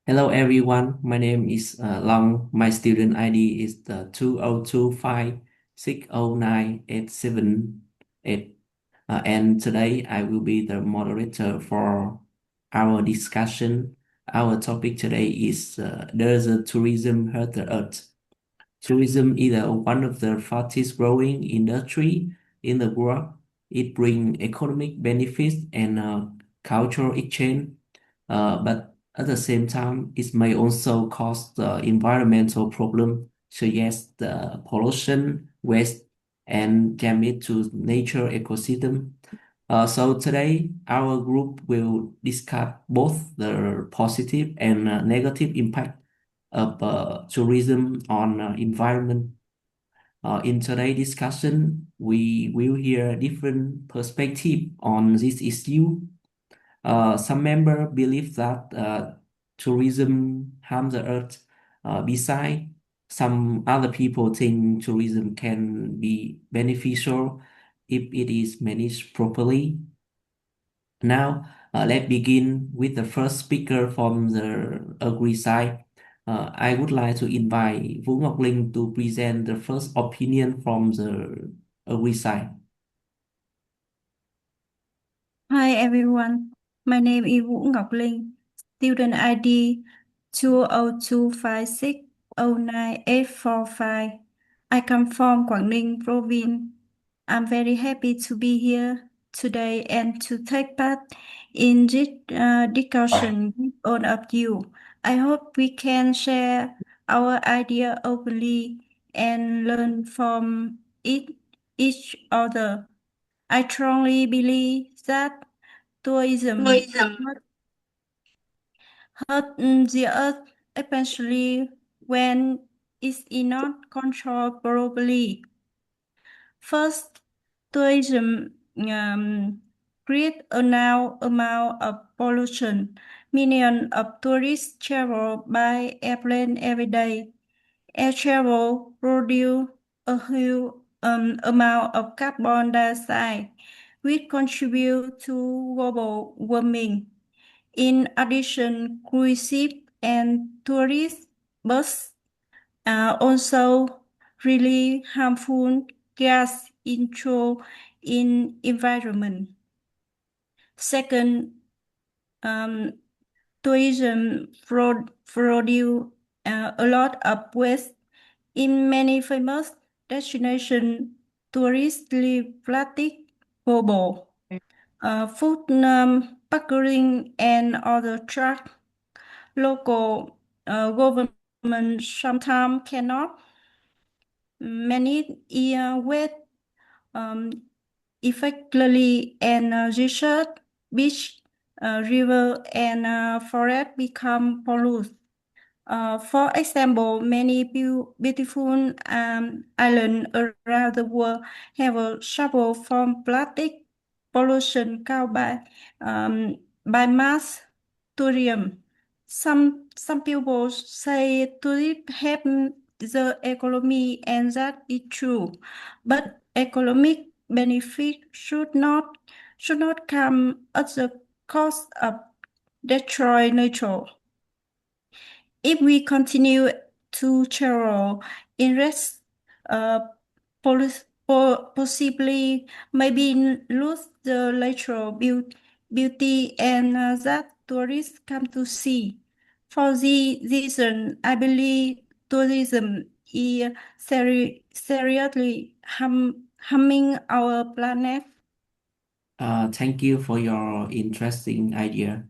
Hello everyone, my name is Long. My student ID is the 2025609878. And today I will be the moderator for our discussion. Our topic today is Does the tourism hurt the earth? Tourism is one of the fastest growing industry in the world. It brings economic benefits and cultural exchange, but at the same time, it may also cause environmental problems such as the pollution, waste, and damage to nature ecosystem. So today, our group will discuss both the positive and negative impact of tourism on environment. In today's discussion, we will hear different perspective on this issue. Some members believe that tourism harms the earth. Besides, some other people think tourism can be beneficial if it is managed properly. Now, let's begin with the first speaker from the agree side. I would like to invite Vũ Ngọc Linh to present the first opinion from the agree side. Hi everyone, my name is Vũ Ngọc Linh, student ID 2025609845. I come from Quảng Ninh province. I'm very happy to be here today and to take part in this discussion with all of you. I hope we can share our idea openly and learn from each other. I strongly believe that tourism Tourism. hurt the earth, especially when it's not controlled properly. First, tourism create a now amount of pollution. Millions of tourists travel by airplane every day. Air travel produce a huge amount of carbon dioxide, which contribute to global warming. In addition, cruise ships and tourist buses are also really harmful gas into in environment. Second, um, tourism produce a lot of waste. In many famous destinations, tourists leave plastic bubble, food packaging, and other trash. Local government sometimes cannot manage waste um, effectively, and desert, beach, river, and forest become polluted. For example, many beautiful islands around the world have suffered from plastic pollution caused by mass tourism. Some people say tourism help the economy, and that is true. But economic benefit should not come at the cost of destroy nature. If we continue to travel in rest, uh, possibly maybe lose the natural beauty and that tourists come to see. For the reason, I believe tourism is seriously harming our planet. Thank you for your interesting idea.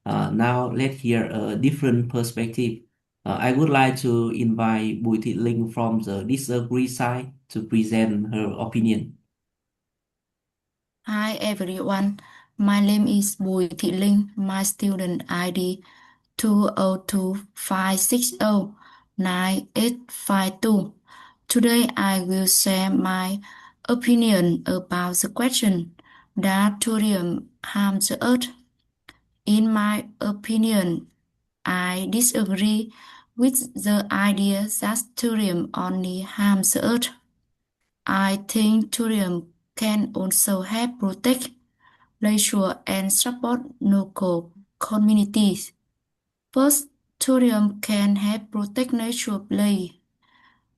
Now let's hear a different perspective. I would like to invite Bùi Thị Linh from the disagree side to present her opinion. Hi everyone, my name is Bùi Thị Linh, my student ID 2025609852. Today I will share my opinion about the question that tourism harms the earth. In my opinion, I disagree with the idea that tourism only harms the earth. I think tourism can also help protect nature and support local communities. First, tourism can help protect nature play.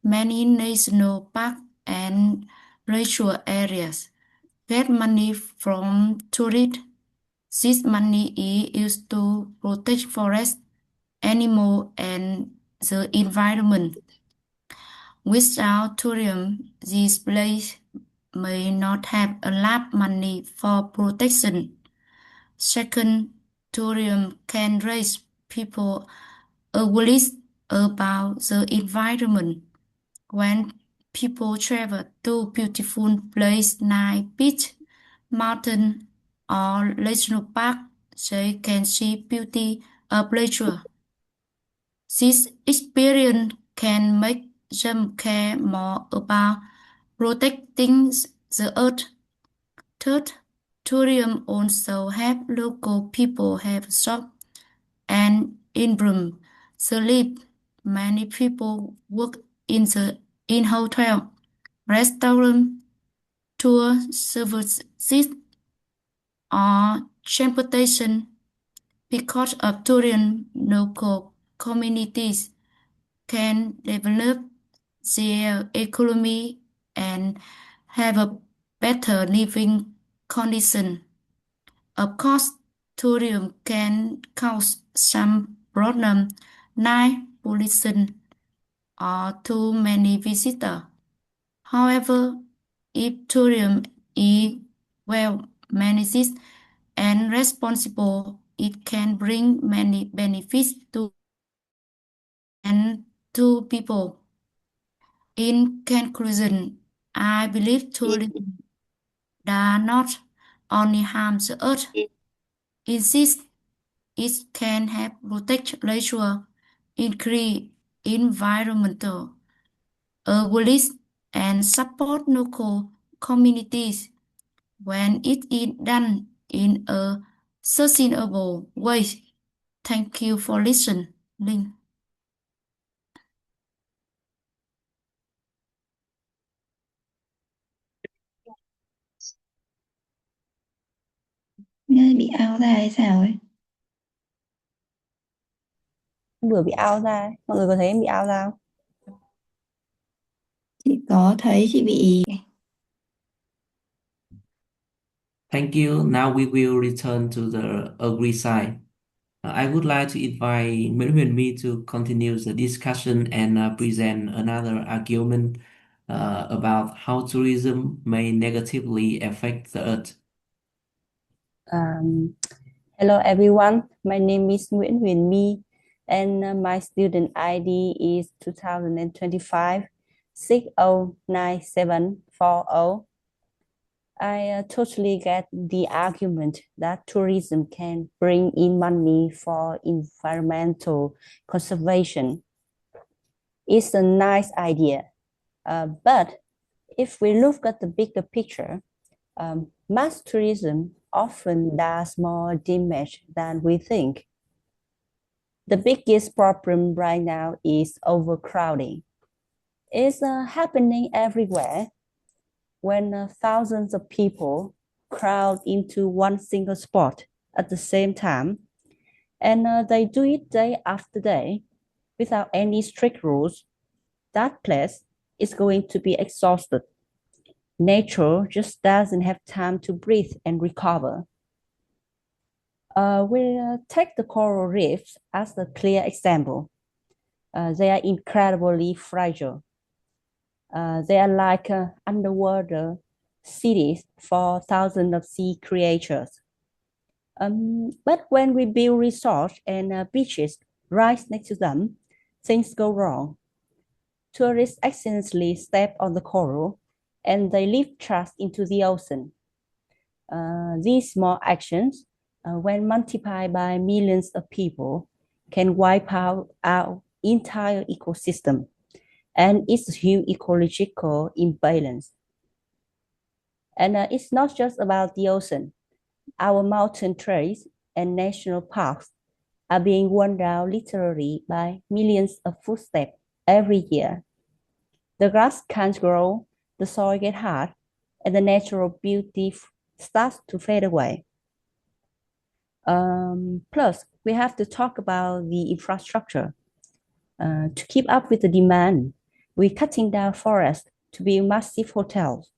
Many national parks and leisure areas get money from tourists. This money is used to protect forests, animals, and the environment. Without tourism, these places may not have enough money for protection. Second, tourism can raise people awareness about the environment. When people travel to beautiful places like beach, mountain, or national park, they can see beauty of nature. This experience can make them care more about protecting the earth. Third, tourism also help local people have jobs and income. Sleep. Many people work in hotel, restaurant, tour services, or transportation. Because of tourism, local communities can develop their economy and have a better living condition. Of course, tourism can cause some problems like pollution or too many visitors. However, if tourism is well managed and responsible, it can bring many benefits to and to people. In conclusion, I believe tourism does not only harm the earth, instead it can help protect nature, increase environmental awareness, and support local communities when it is done in a sustainable way. Thank you for listening. Nghe bị out ra hay sao ấy? Vừa bị out ra, mọi người có thấy em bị out ra không? Chị có thấy chị bị Thank you. Now we will return to the agree side. I would like to invite Nguyễn Huyền My to continue the discussion and present another argument about how tourism may negatively affect the earth. Hello everyone, my name is Nguyễn Huyền My and my student ID is 2025 609740. I totally get the argument that tourism can bring in money for environmental conservation. It's a nice idea, but if we look at the bigger picture, mass tourism often does more damage than we think. The biggest problem right now is overcrowding. It's happening everywhere. When thousands of people crowd into one single spot at the same time, and they do it day after day without any strict rules, that place is going to be exhausted. Nature just doesn't have time to breathe and recover. We'll take the coral reefs as a clear example. They are incredibly fragile. They are like underwater cities for thousands of sea creatures. But when we build resorts and beaches right next to them, things go wrong. Tourists accidentally step on the coral and they leave trash into the ocean. These small actions, when multiplied by millions of people, can wipe out our entire ecosystem, and it's a huge ecological imbalance. And it's not just about the ocean. Our mountain trails and national parks are being worn down literally by millions of footsteps every year. The grass can't grow, the soil gets hard, and the natural beauty starts to fade away. Plus, we have to talk about the infrastructure. To keep up with the demand, we're cutting down forests to build massive hotels.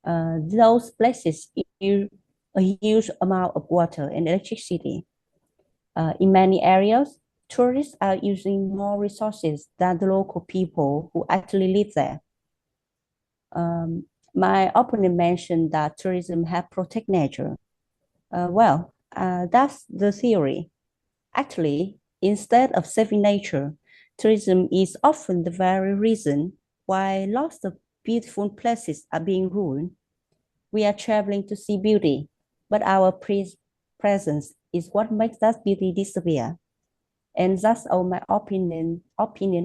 Those places use a huge amount of water and electricity. In many areas, tourists are using more resources than the local people who actually live there. My opponent mentioned that tourism helps protect nature. That's the theory. Actually, instead of saving nature, tourism is often the very reason why lots of beautiful places are being ruined. We are traveling to see beauty, but our presence is what makes that beauty disappear. And that's all my opinion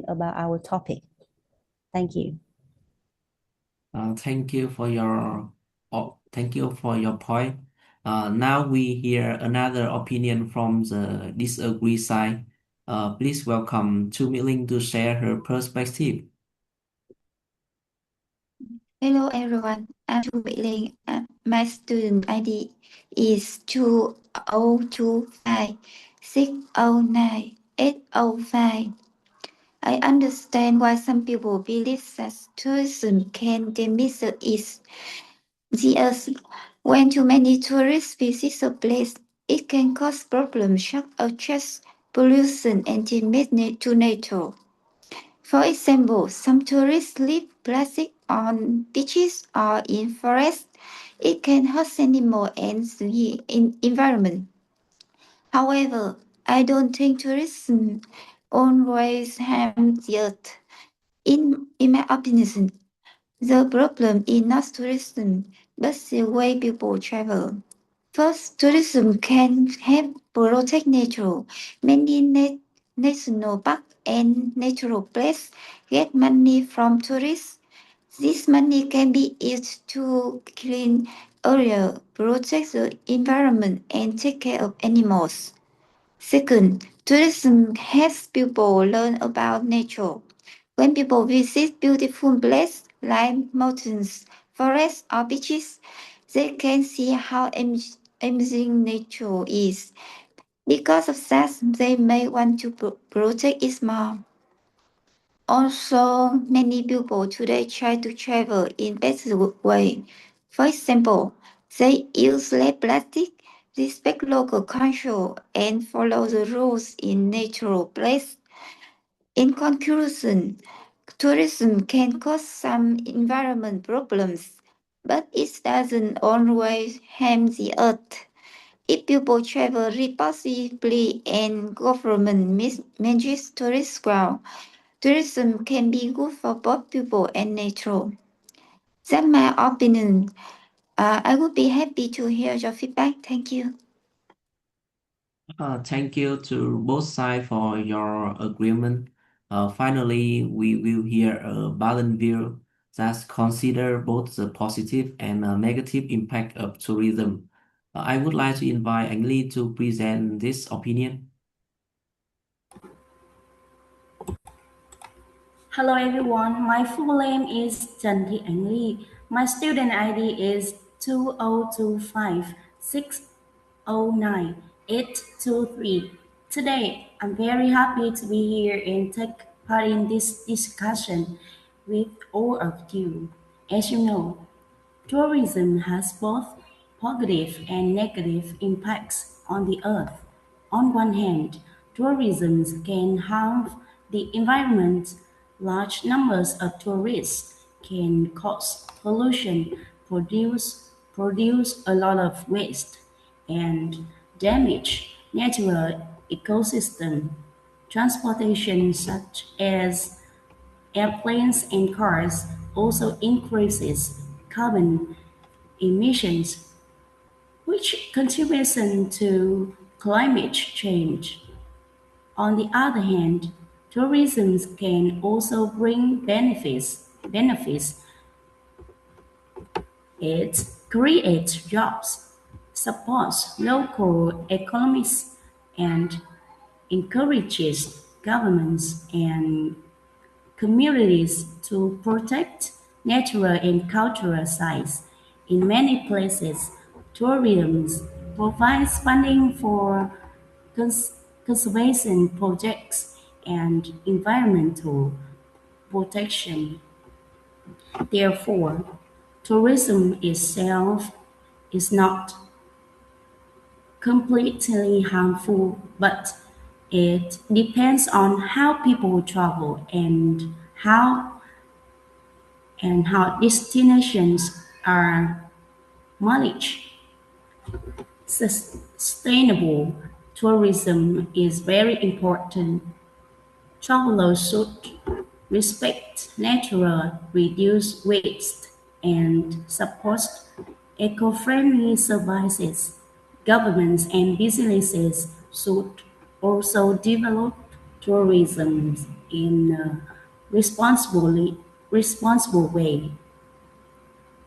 about our topic. Thank you. Thank you for your thank you for your point. Now we hear another opinion from the disagree side. Please welcome Chu Mỹ to share her perspective. Hello everyone, I'm Chu Mỹ. My student ID is 2025609805. I understand why some people believe that tourism can damage the earth. When too many tourists visit a place, it can cause problems such as pollution and damage to nature. For example, some tourists leave plastic on beaches or in forests. It can hurt animals and the environment. However, I don't think tourism always harms the earth. In my opinion, the problem is not tourism, but the way people travel. First, tourism can help protect nature. Many national parks and natural places get money from tourists. This money can be used to clean areas, protect the environment, and take care of animals. Second, tourism helps people learn about nature. When people visit beautiful places like mountains, forests, or beaches, they can see how amazing nature is. Because of that, they may want to protect it more. Also, many people today try to travel in better way. For example, they use less plastic, respect local culture, and follow the rules in natural places. In conclusion, tourism can cause some environment problems, but it doesn't always harm the earth. If people travel responsibly and government manages tourist well, tourism can be good for both people and nature. That's my opinion. I would be happy to hear your feedback. Thank you. Thank you to both sides for your agreement. Finally, we will hear a balanced view that consider both the positive and negative impact of tourism. I would like to invite Anh Ly to present this opinion. Hello everyone, my full name is Trần Thị Ánh Ly. My student ID is 2025609823. Today, I'm very happy to be here and take part in this discussion with all of you. As you know, tourism has both positive and negative impacts on the earth. On one hand, tourism can harm the environment. Large numbers of tourists can cause pollution, produce a lot of waste, and damage natural ecosystem. Transportation such as airplanes and cars also increases carbon emissions, which contributes to climate change. On the other hand, tourism can also bring benefits. It creates jobs, supports local economies, and encourages governments and communities to protect natural and cultural sites. In many places, tourism provides funding for conservation projects and environmental protection. Therefore, tourism itself is not completely harmful, but it depends on how people travel and how destinations are managed. Sustainable tourism is very important. Travelers should respect nature, reduce waste, and support eco-friendly services. Governments and businesses should also develop tourism in a responsible way.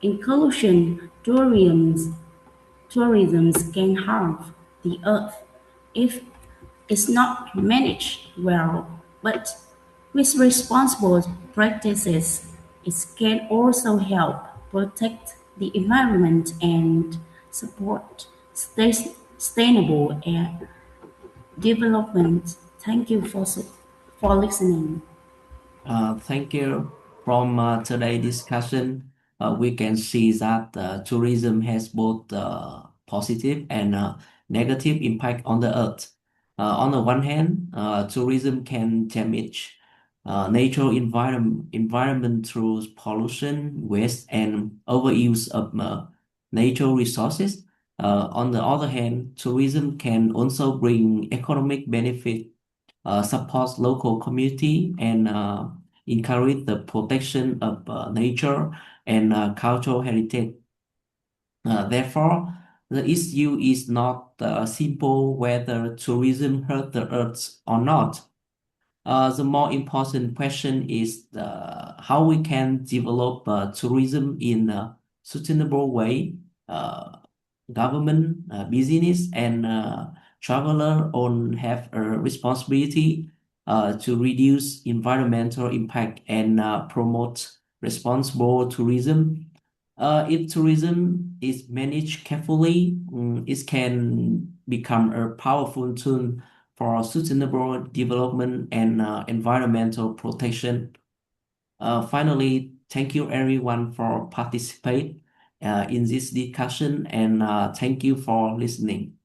Inclusion tourism can harm the earth if it's not managed well, but with responsible practices, it can also help protect the environment and support sustainable development. Thank you for listening. Thank you. From today's discussion, we can see that tourism has both positive and negative impact on the earth. On the one hand, tourism can damage natural environment through pollution, waste, and overuse of natural resources. On the other hand, tourism can also bring economic benefit, support local community, and encourage the protection of nature and cultural heritage. Therefore, the issue is not simple whether tourism hurt the earth or not. The more important question is how we can develop tourism in a sustainable way. Government, business, and traveler all have a responsibility to reduce environmental impact and promote responsible tourism. If tourism is managed carefully, it can become a powerful tool for sustainable development and environmental protection. Finally, thank you everyone for participating in this discussion, and thank you for listening.